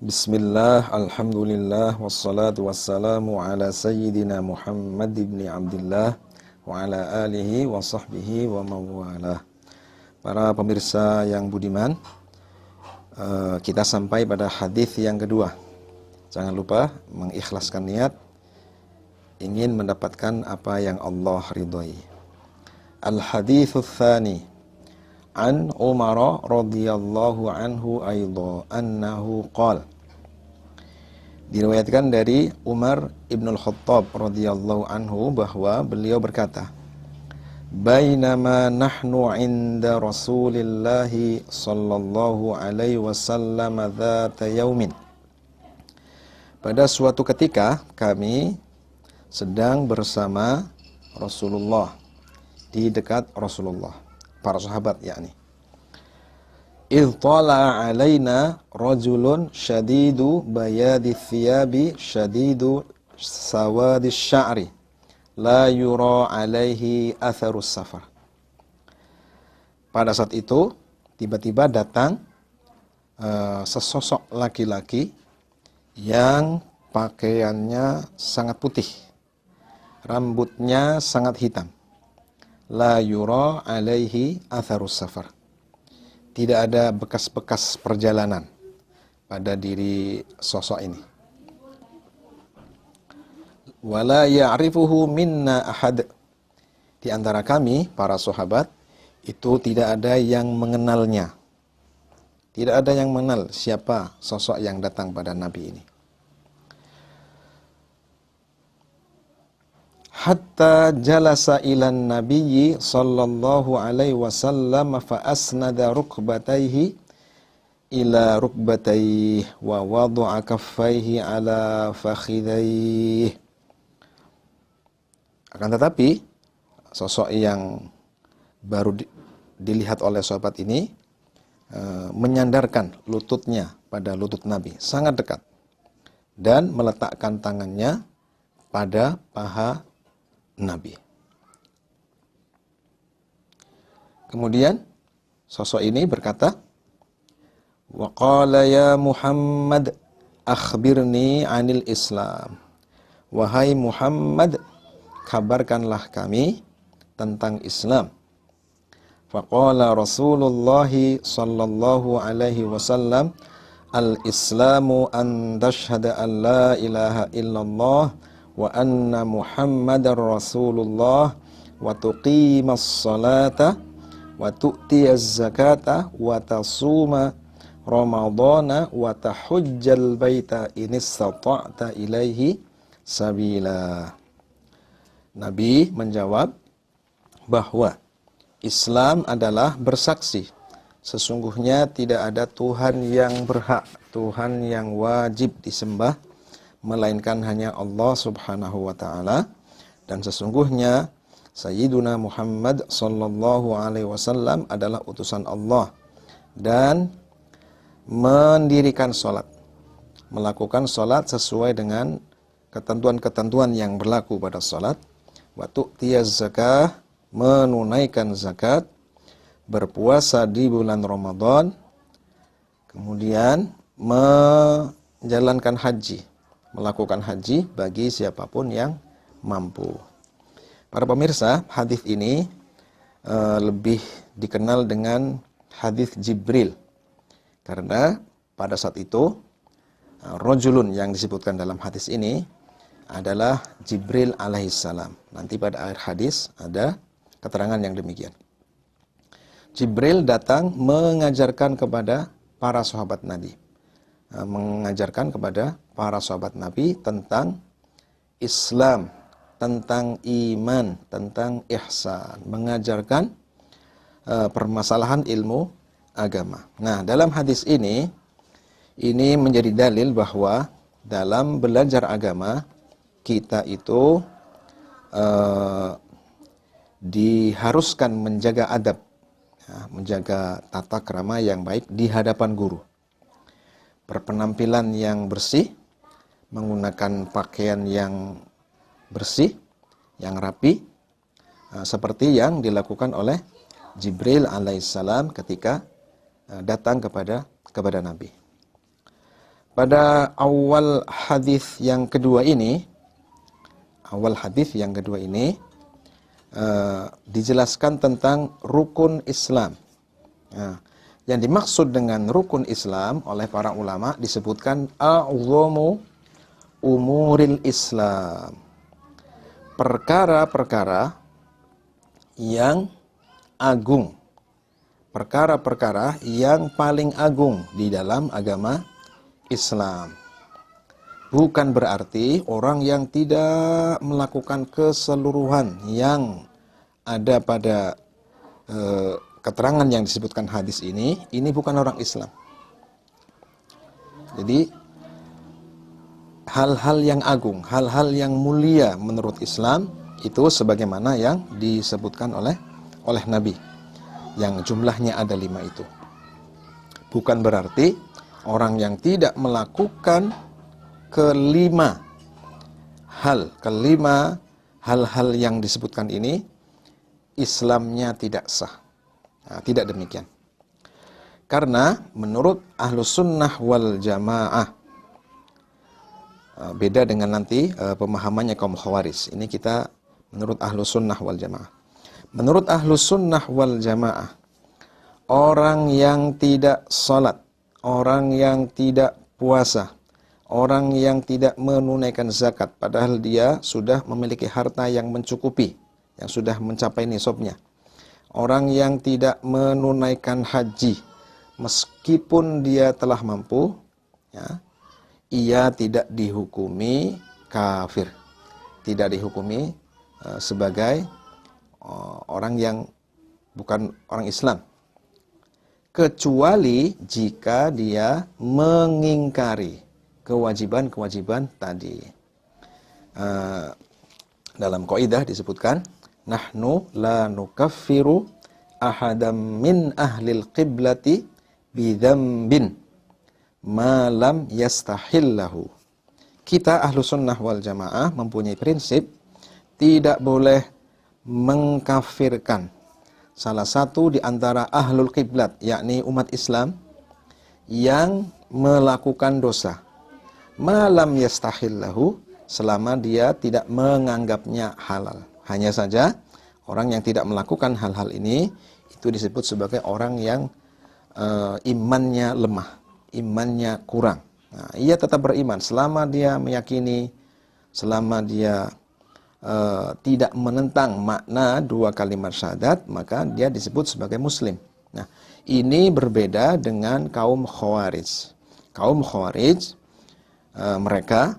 Bismillah, alhamdulillah, wassalatu wassalamu ala sayyidina Muhammad ibn Abdullah wa ala alihi wa sahbihi wa mawalah. Para pemirsa yang budiman, kita sampai pada hadis yang kedua. Jangan lupa mengikhlaskan niat ingin mendapatkan apa yang Allah ridhai. Al-haditsus tsani an Umar radhiyallahu anhu aidha annahu qala. Diriwayatkan dari Umar Ibn Al-Khattab radhiyallahu anhu bahwa beliau berkata, Bainama nahnu inda Rasulillahi sallallahu alaihi wasallam dzata yaumin. Pada suatu ketika kami sedang bersama Rasulullah, di dekat Rasulullah, para sahabat yakni. Idh tala'a alaina rajulun syadidu bayadi thiyabi syadidu sawadi sya'ri la yura alaihi atharus safar. Pada saat itu tiba-tiba datang sesosok laki-laki yang pakaiannya sangat putih, rambutnya sangat hitam. La yura alaihi atharus safar. Tidak ada bekas-bekas perjalanan pada diri sosok ini. Wala ya'rifuhu minna ahad. Di antara kami, para sahabat, itu tidak ada yang mengenalnya. Tidak ada yang mengenal siapa sosok yang datang pada Nabi ini. Hatta jalasa ilan nabiyyi sallallahu alaihi wasallam fa asnada rukbatayhi ila rukbatayhi wa wada'a kaffayhi ala fakhidayhi. Akan tetapi sosok yang baru dilihat oleh sahabat ini menyandarkan lututnya pada lutut Nabi sangat dekat dan meletakkan tangannya pada paha Nabi. Kemudian sosok ini berkata, wa qala ya Muhammad akhbirni 'anil Islam. Wahai Muhammad, kabarkanlah kami tentang Islam. Faqala Rasulullah sallallahu alaihi wasallam, al-Islamu an tashhada an la ilaha illallah wa anna Muhammadar Rasulullah wa tuqimas salata wa tu'tiyaz zakata wa tasuma ramadhana wa tahujjal baita in istata'ta ilaihi sabila. Nabi menjawab bahwa Islam adalah bersaksi sesungguhnya tidak ada Tuhan yang berhak, Tuhan yang wajib disembah melainkan hanya Allah Subhanahu wa taala, dan sesungguhnya Sayyiduna Muhammad sallallahu alaihi wasallam adalah utusan Allah, dan mendirikan salat, melakukan salat sesuai dengan ketentuan-ketentuan yang berlaku pada salat, wa tu'tiyaz zakah, menunaikan zakat, berpuasa di bulan Ramadan, kemudian menjalankan haji, melakukan haji bagi siapapun yang mampu. Para pemirsa, hadis ini lebih dikenal dengan hadis Jibril, karena pada saat itu rajulun yang disebutkan dalam hadis ini adalah Jibril alaihissalam. Nanti pada akhir hadis ada keterangan yang demikian. Jibril datang mengajarkan kepada para sahabat Nabi, mengajarkan kepada para sahabat Nabi tentang Islam, tentang iman, tentang ihsan, mengajarkan permasalahan ilmu agama. Nah, dalam hadis ini menjadi dalil bahwa dalam belajar agama kita itu diharuskan menjaga adab, menjaga tata krama yang baik di hadapan guru. Berpenampilan yang bersih, menggunakan pakaian yang bersih, yang rapi, seperti yang dilakukan oleh Jibril alaihissalam ketika datang kepada Nabi. Pada awal hadis yang kedua ini, dijelaskan tentang rukun Islam. Nah, yang dimaksud dengan rukun Islam oleh para ulama disebutkan a'dhamu umuril Islam. Perkara-perkara yang agung. Perkara-perkara yang paling agung di dalam agama Islam. Bukan berarti orang yang tidak melakukan keseluruhan yang ada pada keterangan yang disebutkan hadis ini bukan orang Islam. Jadi hal-hal yang agung, hal-hal yang mulia menurut Islam itu sebagaimana yang disebutkan oleh Nabi, yang jumlahnya ada 5 itu. Bukan berarti orang yang tidak melakukan kelima hal-hal yang disebutkan ini, Islamnya tidak sah. Nah, tidak demikian. Karena menurut Ahlus Sunnah wal Jamaah, beda dengan nanti pemahamannya kaum Khawarij. Ini kita menurut Ahlus Sunnah wal Jamaah. Menurut Ahlus Sunnah wal Jamaah, orang yang tidak salat, orang yang tidak puasa, orang yang tidak menunaikan zakat, padahal dia sudah memiliki harta yang mencukupi, yang sudah mencapai nisabnya. Orang yang tidak menunaikan haji, meskipun dia telah mampu, ya, ia tidak dihukumi kafir, tidak dihukumi sebagai orang yang bukan orang Islam, kecuali jika dia mengingkari kewajiban-kewajiban tadi. Dalam kaidah disebutkan, nahnu la nukaffiru ahadam min ahlil qiblati bidzambin ma lam yastahillahu. Kita Ahlus Sunnah wal Jamaah mempunyai prinsip tidak boleh mengkafirkan salah satu di antara ahlul qiblat, yakni umat Islam yang melakukan dosa, malam yastahillahu, selama dia tidak menganggapnya halal. Hanya saja orang yang tidak melakukan hal-hal ini itu disebut sebagai orang yang imannya lemah, imannya kurang. Nah, ia tetap beriman selama dia meyakini, selama dia tidak menentang makna 2 kalimat syahadat, maka dia disebut sebagai muslim. Nah, ini berbeda dengan kaum Khawarij. Kaum Khawarij mereka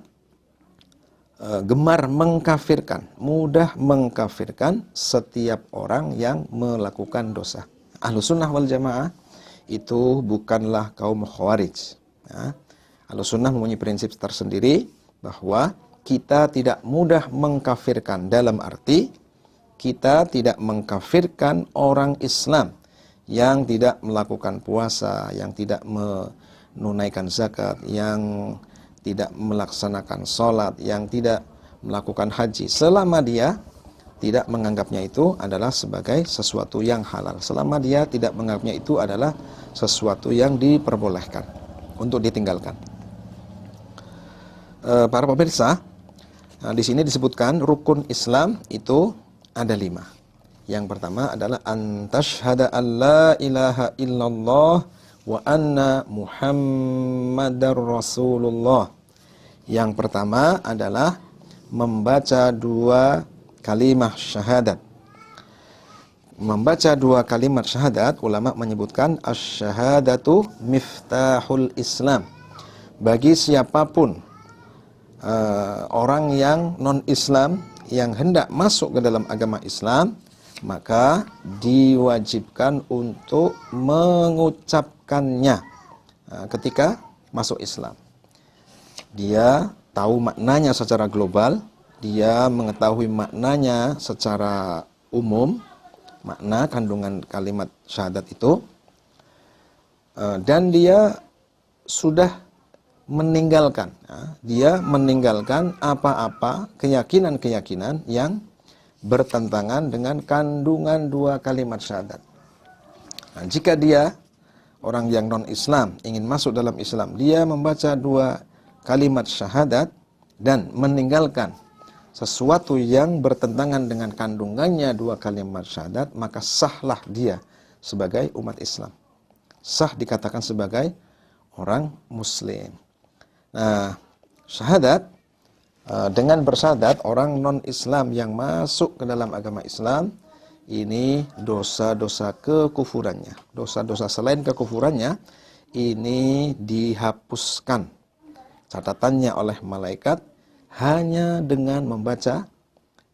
gemar mengkafirkan, mudah mengkafirkan setiap orang yang melakukan dosa. Ahlus Sunnah wal Jamaah itu bukanlah kaum Khawarij. Ya. Ahlus Sunnah mempunyai prinsip tersendiri bahwa kita tidak mudah mengkafirkan, dalam arti kita tidak mengkafirkan orang Islam yang tidak melakukan puasa, yang tidak menunaikan zakat, yang tidak melaksanakan sholat, yang tidak melakukan haji, selama dia tidak menganggapnya itu adalah sebagai sesuatu yang halal, selama dia tidak menganggapnya itu adalah sesuatu yang diperbolehkan untuk ditinggalkan. Para pemirsa, nah, di sini disebutkan rukun Islam itu ada 5. Yang pertama adalah antashhada alla ilaha illallah wa anna Muhammadar Rasulullah. Yang pertama adalah membaca 2 kalimat syahadat. Membaca 2 kalimat syahadat, ulama menyebutkan asy-syahadatu miftahul Islam. Bagi siapapun orang yang non-Islam yang hendak masuk ke dalam agama Islam, maka diwajibkan untuk mengucapkannya ketika masuk Islam. Dia tahu maknanya secara global, dia mengetahui maknanya secara umum, makna kandungan kalimat syahadat itu, dan dia sudah meninggalkan, dia meninggalkan apa-apa keyakinan-keyakinan yang bertentangan dengan kandungan 2 kalimat syahadat. Nah, jika dia orang yang non-Islam ingin masuk dalam Islam, dia membaca 2 kalimat syahadat dan meninggalkan sesuatu yang bertentangan dengan kandungannya 2 kalimat syahadat, maka sahlah dia sebagai umat Islam. Sah dikatakan sebagai orang muslim. Nah, syahadat, dengan bersyahadat orang non-Islam yang masuk ke dalam agama Islam, ini dosa-dosa kekufurannya, dosa-dosa selain kekufurannya ini dihapuskan catatannya oleh malaikat hanya dengan membaca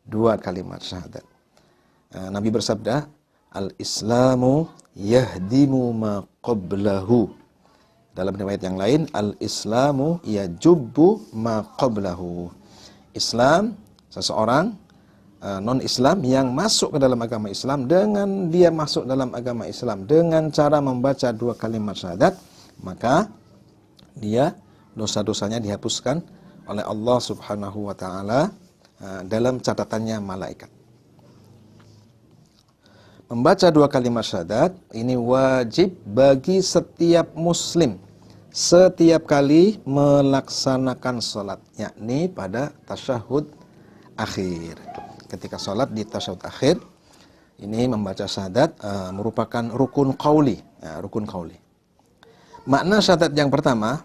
2 kalimat syahadat. Nabi bersabda, al-Islamu yahdimu ma qablahu. Dalam riwayat yang lain, al-Islamu yajubbu ma qablahu. Islam, seseorang non-Islam yang masuk ke dalam agama Islam, dengan dia masuk dalam agama Islam dengan cara membaca 2 kalimat syahadat, maka dia dosa-dosanya dihapuskan oleh Allah Subhanahu wa taala dalam catatannya malaikat. Membaca 2 kalimat syahadat ini wajib bagi setiap muslim setiap kali melaksanakan sholat, yakni pada tasyahud akhir. Ketika sholat di tasyahud akhir, ini membaca syahadat merupakan rukun qauli. Rukun qauli. Makna syahadat yang pertama,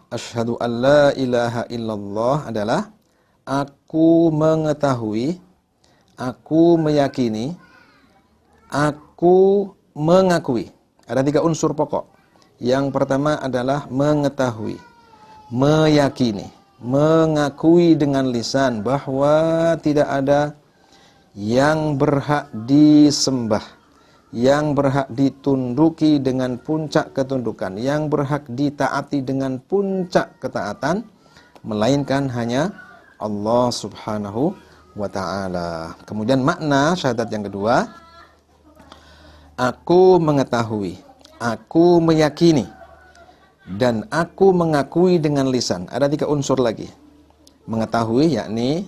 asyhadu an la ilaha illallah, adalah aku mengetahui, aku meyakini, aku mengakui. Ada 3 unsur pokok. Yang pertama adalah mengetahui, meyakini, mengakui dengan lisan bahwa tidak ada yang berhak disembah, yang berhak ditunduki dengan puncak ketundukan, yang berhak ditaati dengan puncak ketaatan, melainkan hanya Allah Subhanahu wa ta'ala. Kemudian makna syahadat yang kedua, aku mengetahui, aku meyakini, dan aku mengakui dengan lisan. Ada 3 unsur lagi. Mengetahui, yakni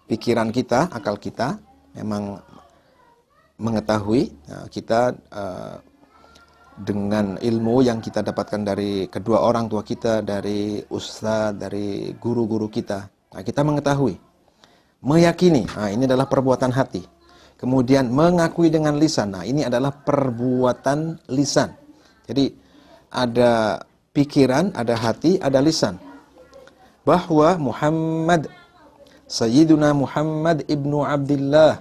pikiran kita, akal kita memang mengetahui. Kita dengan ilmu yang kita dapatkan dari kedua orang tua kita, dari ustadz, dari guru-guru kita, kita mengetahui. Meyakini, ini adalah perbuatan hati. Kemudian mengakui dengan lisan, ini adalah perbuatan lisan. Jadi ada pikiran, ada hati, ada lisan. Bahwa Muhammad, Sayyiduna Muhammad ibnu Abdullah,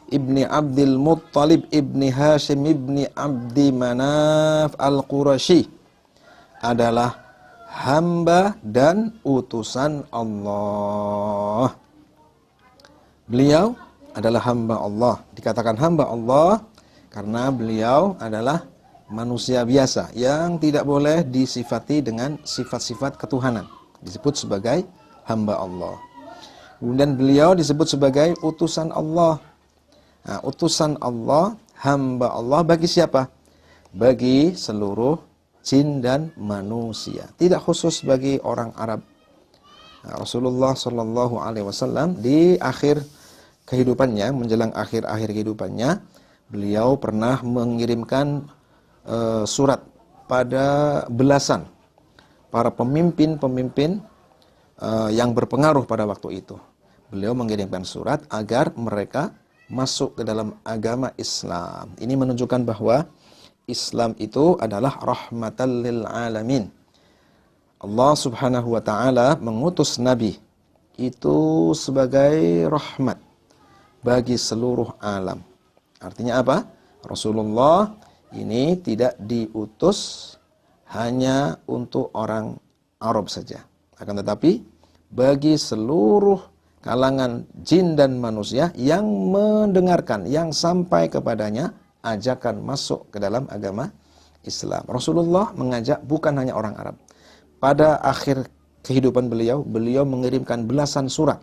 ibni Abdul Muttalib, ibni Hashim, ibni Abdi Manaf al-Qurashi, adalah hamba dan utusan Allah. Beliau adalah hamba Allah. Dikatakan hamba Allah karena beliau adalah manusia biasa yang tidak boleh disifati dengan sifat-sifat ketuhanan. Disebut sebagai hamba Allah. Kemudian beliau disebut sebagai utusan Allah. Utusan Allah, hamba Allah bagi siapa? Bagi seluruh jin dan manusia. Tidak khusus bagi orang Arab. Rasulullah Shallallahu Alaihi Wasallam di akhir kehidupannya, menjelang akhir-akhir kehidupannya, beliau pernah mengirimkan surat pada belasan para pemimpin-pemimpin yang berpengaruh pada waktu itu. Beliau mengirimkan surat agar mereka masuk ke dalam agama Islam. Ini menunjukkan bahwa Islam itu adalah rahmatan lil alamin. Allah Subhanahu wa taala mengutus nabi itu sebagai rahmat bagi seluruh alam. Artinya apa? Rasulullah ini tidak diutus hanya untuk orang Arab saja. Akan tetapi bagi seluruh kalangan jin dan manusia yang mendengarkan, yang sampai kepadanya ajakan masuk ke dalam agama Islam. Rasulullah mengajak bukan hanya orang Arab. Pada akhir kehidupan beliau, beliau mengirimkan belasan surat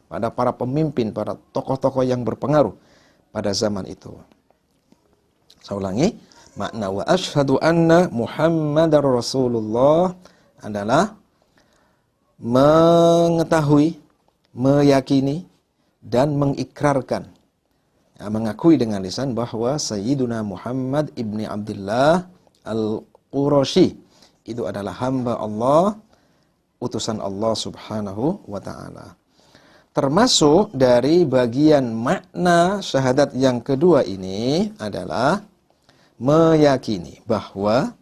pada para pemimpin, para tokoh-tokoh yang berpengaruh pada zaman itu. Saya ulangi, makna wa asyhadu anna Muhammadar Rasulullah adalah mengetahui, meyakini, dan mengikrarkan, mengakui dengan lisan bahwa Sayyiduna Muhammad ibni Abdullah Al-Qurashi. Itu adalah hamba Allah, utusan Allah Subhanahu wa ta'ala. Termasuk dari bagian makna syahadat yang kedua ini adalah meyakini bahwa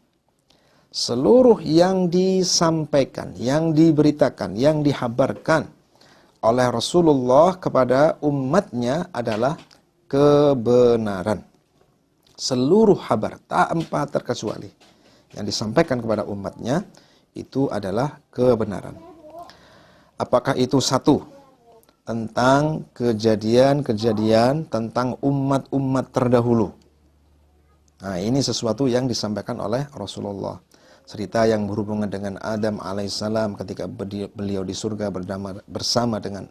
seluruh yang disampaikan, yang diberitakan, yang dihabarkan oleh Rasulullah kepada umatnya adalah kebenaran. Seluruh kabar tanpa terkecuali yang disampaikan kepada umatnya itu adalah kebenaran. Apakah itu satu, tentang kejadian-kejadian tentang umat-umat terdahulu. Nah, ini sesuatu yang disampaikan oleh Rasulullah. Cerita yang berhubungan dengan Adam alaihissalam ketika beliau di surga bersama dengan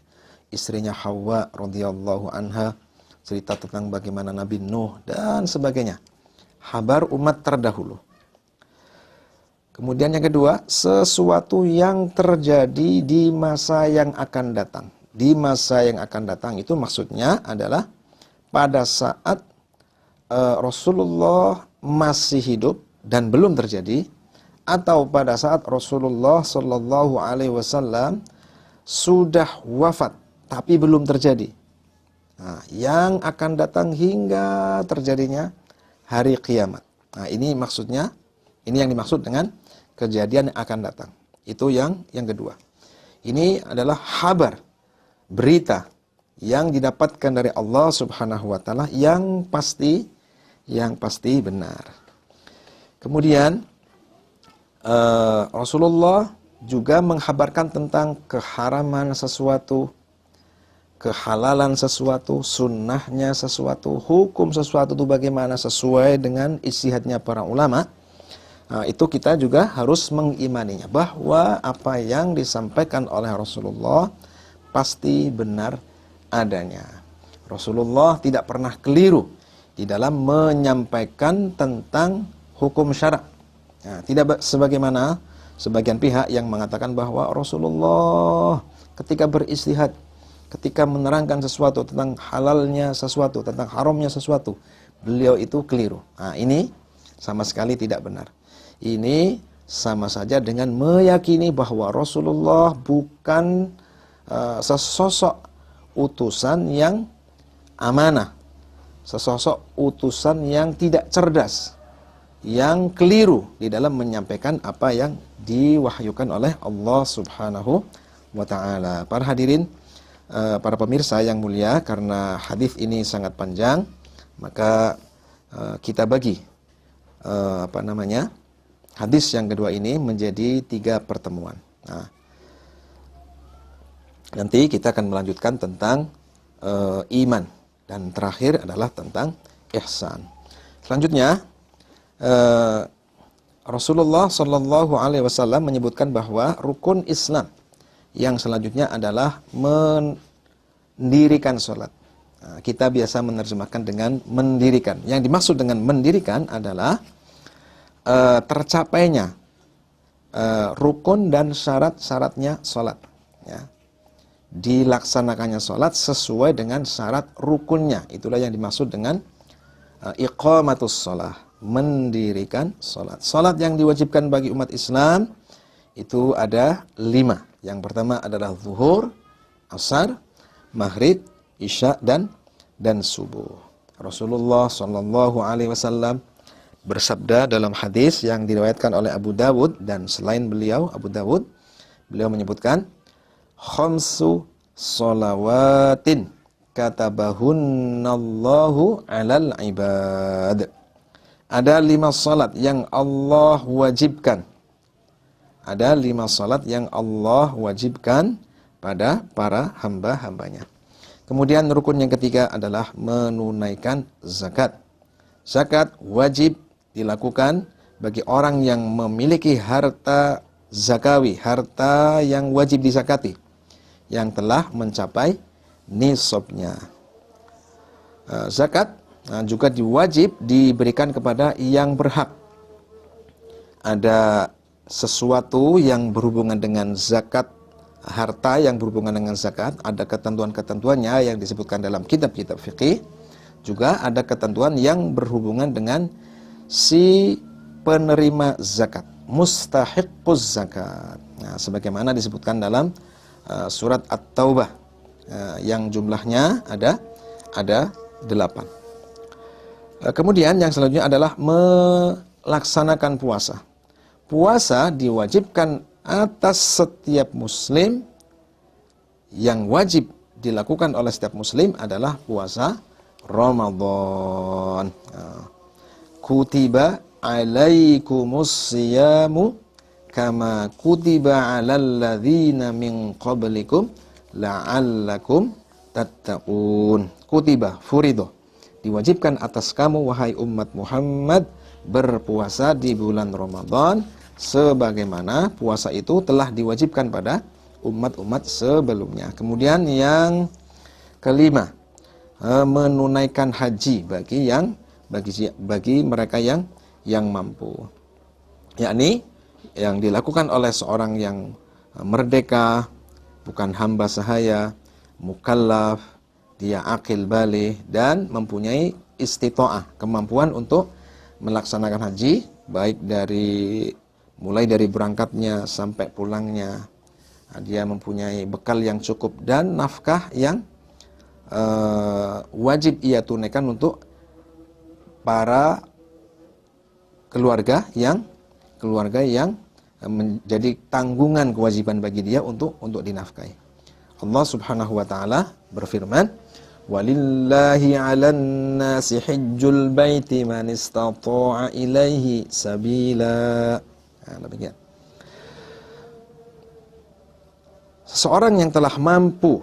istrinya Hawa radhiyallahu anha. Cerita tentang bagaimana Nabi Nuh dan sebagainya. Kabar umat terdahulu. Kemudian yang kedua, sesuatu yang terjadi di masa yang akan datang. Di masa yang akan datang itu maksudnya adalah pada saat Rasulullah masih hidup dan belum terjadi, atau pada saat Rasulullah Shallallahu Alaihi Wasallam sudah wafat tapi belum terjadi. Nah, yang akan datang hingga terjadinya hari kiamat. Nah, ini maksudnya, ini yang dimaksud dengan kejadian yang akan datang. Itu yang kedua. Ini adalah kabar, berita yang didapatkan dari Allah Subhanahu wa taala yang pasti benar. Kemudian Rasulullah juga menghabarkan tentang keharaman sesuatu, kehalalan sesuatu, sunnahnya sesuatu, hukum sesuatu itu bagaimana sesuai dengan ijtihadnya para ulama. Nah, itu kita juga harus mengimaninya bahwa apa yang disampaikan oleh Rasulullah pasti benar adanya. Rasulullah tidak pernah keliru di dalam menyampaikan tentang hukum syara'. Nah, tidak sebagaimana sebagian pihak yang mengatakan bahwa Rasulullah ketika beristihad, ketika menerangkan sesuatu tentang halalnya sesuatu, tentang haramnya sesuatu, beliau itu keliru. Nah, ini sama sekali tidak benar. Ini sama saja dengan meyakini bahwa Rasulullah bukan sesosok utusan yang amanah, sesosok utusan yang tidak cerdas, yang keliru di dalam menyampaikan apa yang diwahyukan oleh Allah Subhanahu wa ta'ala. Para hadirin, para pemirsa yang mulia, karena hadis ini sangat panjang, maka kita bagi hadis yang kedua ini menjadi 3 pertemuan. Nah, nanti kita akan melanjutkan tentang iman, dan terakhir adalah tentang ihsan. Selanjutnya Rasulullah Shallallahu Alaihi Wasallam menyebutkan bahwa rukun Islam yang selanjutnya adalah mendirikan sholat. Nah, kita biasa menerjemahkan dengan mendirikan. Yang dimaksud dengan mendirikan adalah tercapainya rukun dan syarat-syaratnya sholat. Ya. Dilaksanakannya sholat sesuai dengan syarat rukunnya. Itulah yang dimaksud dengan iqamatus sholah, mendirikan sholat. Sholat yang diwajibkan bagi umat Islam itu ada 5. Yang pertama adalah zuhur, asar, maghrib, isya dan subuh. Rasulullah Shallallahu Alaihi Wasallam bersabda dalam hadis yang diriwayatkan oleh Abu Dawud, dan selain beliau Abu Dawud, beliau menyebutkan khamsu sholawatin katabahunallahu alal ibad. Ada 5 salat yang Allah wajibkan. Ada 5 salat yang Allah wajibkan pada para hamba-hambanya. Kemudian rukun yang ketiga adalah menunaikan zakat. Zakat wajib dilakukan bagi orang yang memiliki harta zakawi, harta yang wajib dizakati, yang telah mencapai nisabnya. Zakat juga diwajib diberikan kepada yang berhak. Ada sesuatu yang berhubungan dengan zakat, harta yang berhubungan dengan zakat, ada ketentuan-ketentuannya yang disebutkan dalam kitab-kitab fikih. Juga ada ketentuan yang berhubungan dengan si penerima zakat, mustahiqquz zakat. Nah, sebagaimana disebutkan dalam surat At-Taubah yang jumlahnya ada 8. Kemudian yang selanjutnya adalah melaksanakan puasa. Puasa diwajibkan atas setiap muslim. Yang wajib dilakukan oleh setiap muslim adalah puasa Ramadan. Kutiba alaikumus siyamu kama kutiba alal ladzina min qablikum la'allakum tattaqun. Kutiba, furido, diwajibkan atas kamu wahai umat Muhammad berpuasa di bulan Ramadan sebagaimana puasa itu telah diwajibkan pada umat-umat sebelumnya. Kemudian yang kelima, menunaikan haji bagi mereka yang mampu. Yakni yang dilakukan oleh seorang yang merdeka, bukan hamba sahaya, mukallaf, dia akil baligh dan mempunyai istita'ah, kemampuan untuk melaksanakan haji baik mulai dari berangkatnya sampai pulangnya. Dia mempunyai bekal yang cukup dan nafkah yang wajib ia tunaikan untuk para keluarga yang menjadi tanggungan kewajiban bagi dia untuk dinafkahi. Allah Subhanahu wa taala berfirman, "Walillahi 'alan nasi hajjul baiti man istata'a ilaihi sabila." Nah, demikian. Seseorang yang telah mampu,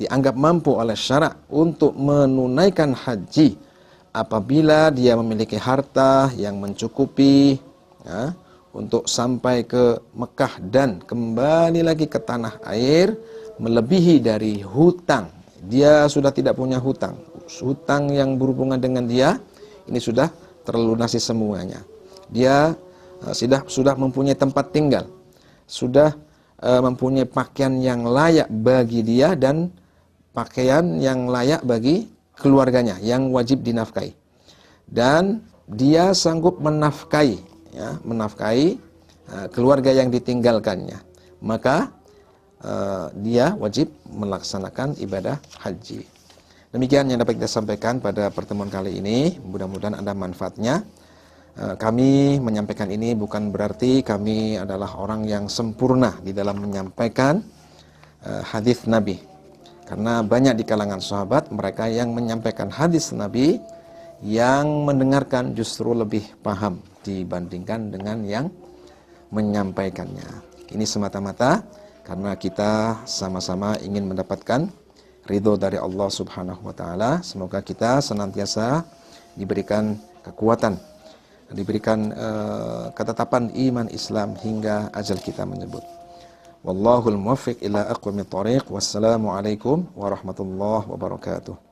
dianggap mampu oleh syara' untuk menunaikan haji apabila dia memiliki harta yang mencukupi, untuk sampai ke Mekah dan kembali lagi ke tanah air melebihi dari hutang. Dia sudah tidak punya hutang. Hutang yang berhubungan dengan dia ini sudah terlunasi semuanya. Dia sudah mempunyai tempat tinggal, sudah mempunyai pakaian yang layak bagi dia dan pakaian yang layak bagi keluarganya yang wajib dinafkahi. Dan dia sanggup menafkahi keluarga yang ditinggalkannya. Maka dia wajib melaksanakan ibadah haji. Demikian yang dapat kita sampaikan pada pertemuan kali ini. Mudah-mudahan ada manfaatnya. Kami menyampaikan ini bukan berarti kami adalah orang yang sempurna di dalam menyampaikan hadis Nabi. Karena banyak di kalangan sahabat mereka yang menyampaikan hadis Nabi yang mendengarkan justru lebih paham dibandingkan dengan yang menyampaikannya. Ini semata-mata karena kita sama-sama ingin mendapatkan ridho dari Allah Subhanahu wa taala. Semoga kita senantiasa diberikan kekuatan, diberikan ketetapan iman Islam hingga ajal kita menyebut. Wallahul muwaffiq ila aqwamit thoriq. Wassalamualaikum warahmatullahi wabarakatuh.